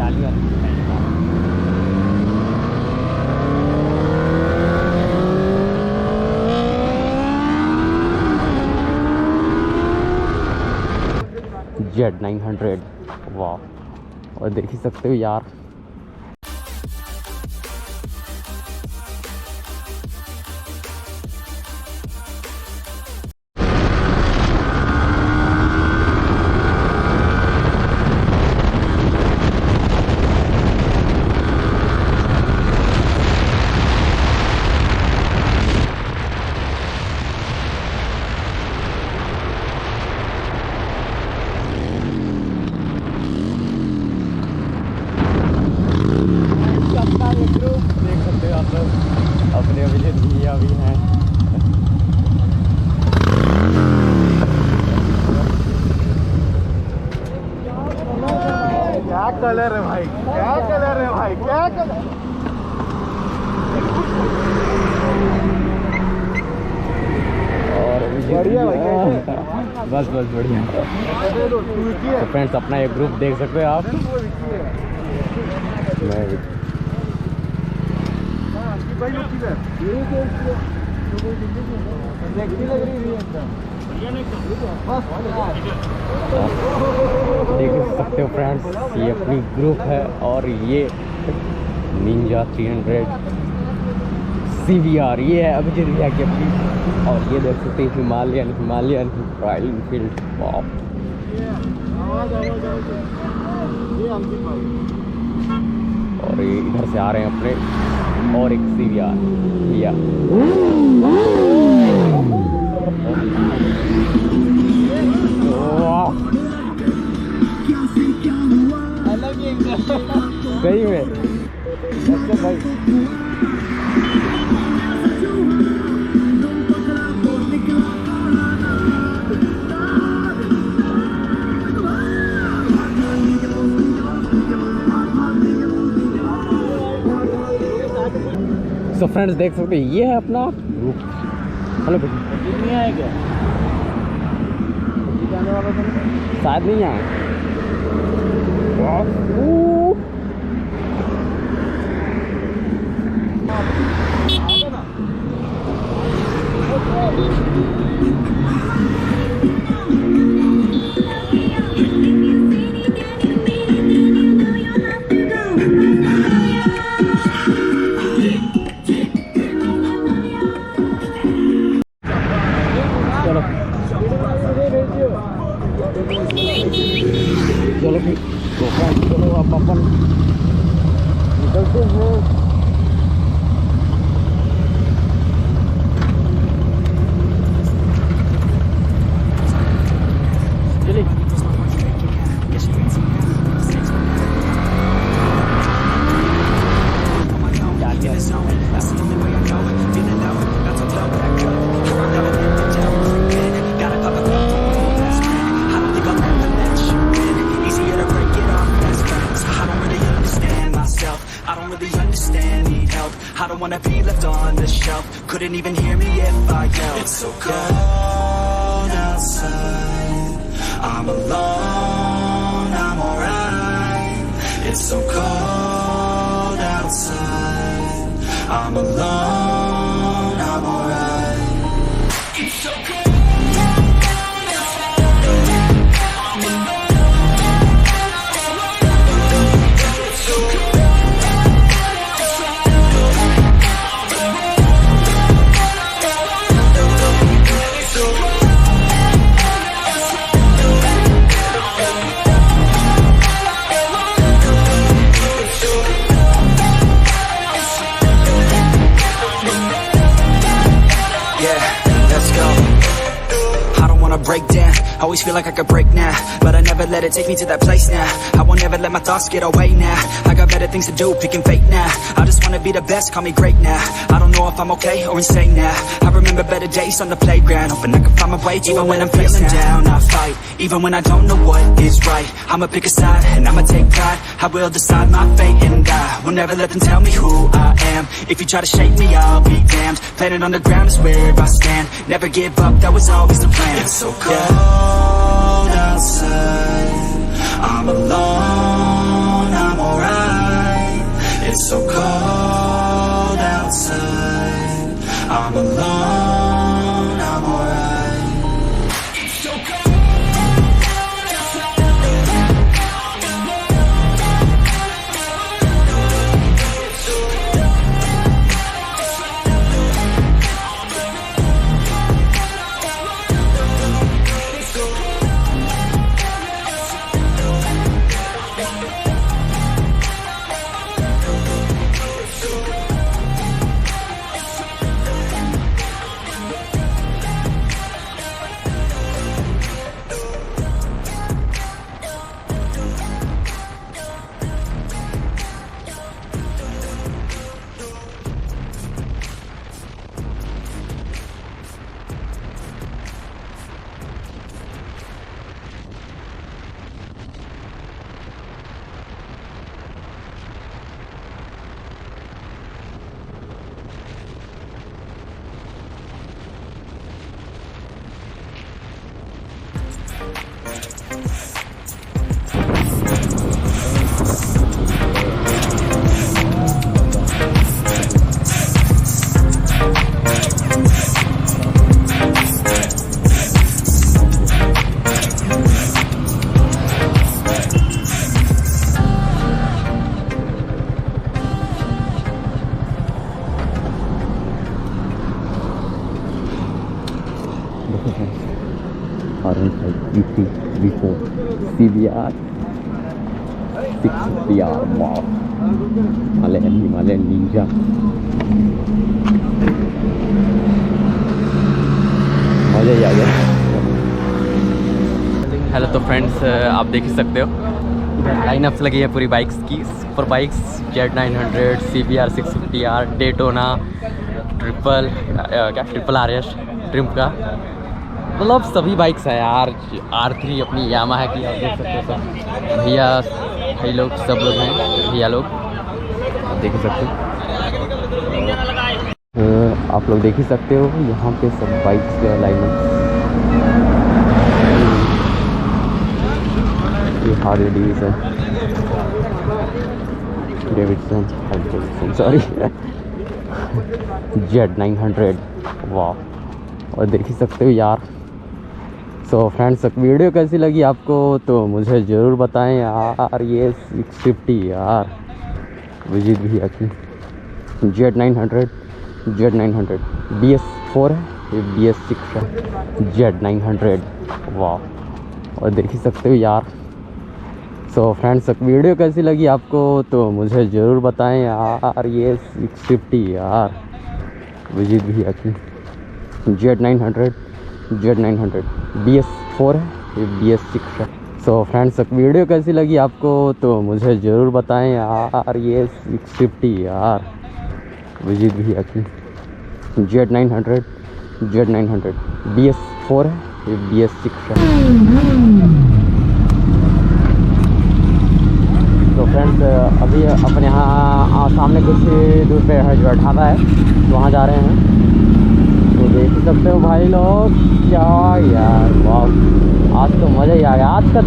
Himalaya Z900 वाह। और देख ही सकते हो यार देख सकते हो आप लोग अपने अभी भैया भी हैं। क्या कलर है भाई, क्या कलर है भाई, क्या कलर। और बढ़िया भाई, बस बस बढ़िया। तो फ्रेंड्स अपना एक ग्रुप देख सकते हो आप। भाई देख सकते हो फ्रेंड्स, ये अपनी ग्रुप है और ये निंजा 300 CVR ये है अभिजीत भैया की अपनी। और ये देख सकते हैं हिमालयन रॉयल एनफील्ड। और ये इधर से आ रहे हैं अपने और एक CVR भैया। सही में भाई। तो फ्रेंड्स देख सकते हैं ये है अपना ग्रुप। हेलो नहीं आए क्या, शायद नहीं आए। चलो फिर चलो आप अपन निकलते हैं। I don't wanna be left on the shelf. Couldn't even hear me if I yelled. It's so cold outside, I'm alone, I'm alright. It's so cold outside, I'm alone, I'm alright. It's so cold. Break down, always feel like I could break now, but I never let it take me to that place now. I won't ever let my thoughts get away now. I got better things to do, picking fate now. I just wanna be the best, call me great now. I don't know if I'm okay or insane now. I remember better days on the playground, hoping I can find my way even when I'm feeling down. I fight, even when I don't know what is right. I'ma pick a side, and I'ma take pride. I will decide my fate and I will never let them tell me who I am. If you try to shake me, I'll be damned. Planet on the ground is where I stand. Never give up, that was always the plan. It's so cold outside, I'm alone, I'm alright. I'm alone, I'm alright. It's so cold outside. r15v3 v4 CBR 6PR wow Himalayan Ninja मजा ही आ गया। Hello तो friends आप देख ही सकते हो line-ups लगी है पूरी बाइक्स की। Super bikes Z900 CBR 650R Daytona triple RS trim का मतलब सभी बाइक्स है यार। R3 अपनी यामाहा की आप देख सकते हो सब भैया भाई लोग सब लोग हैं भैया लोग आप देख ही सकते हो। आप लोग देख ही सकते हो यहाँ पे सब बाइक्स के लाइनअप ये हार्ले डेविडसन सॉरी Z900 वाह और देख ही सकते हो यार। सो फ्रेंड्स वीडियो कैसी लगी आपको तो मुझे ज़रूर बताएं यार। ये 650 यार विजिट भी अच्छी Z900 BS4 है ये BS6 है Z900 वाह और देख ही सकते हो यार। सो फ्रेंड्स वीडियो कैसी लगी आपको तो मुझे ज़रूर बताएं यार। ये 650 यार विजिट भी अच्छी Z900 BS4 है ये BS6 है। सो फ्रेंड्स वीडियो कैसी लगी आपको तो मुझे ज़रूर बताएं यार। ये 650 यार विजिट भी अच्छी Z900 BS4 है ये BS6 है। तो फ्रेंड्स अभी अपन यहाँ सामने कुछ दूर पे है जो ढाबा है तो वहाँ जा रहे हैं। तो देख ही सकते हो भाई लोग क्या यार वाह आज तो मज़ा ही आ गया। आज का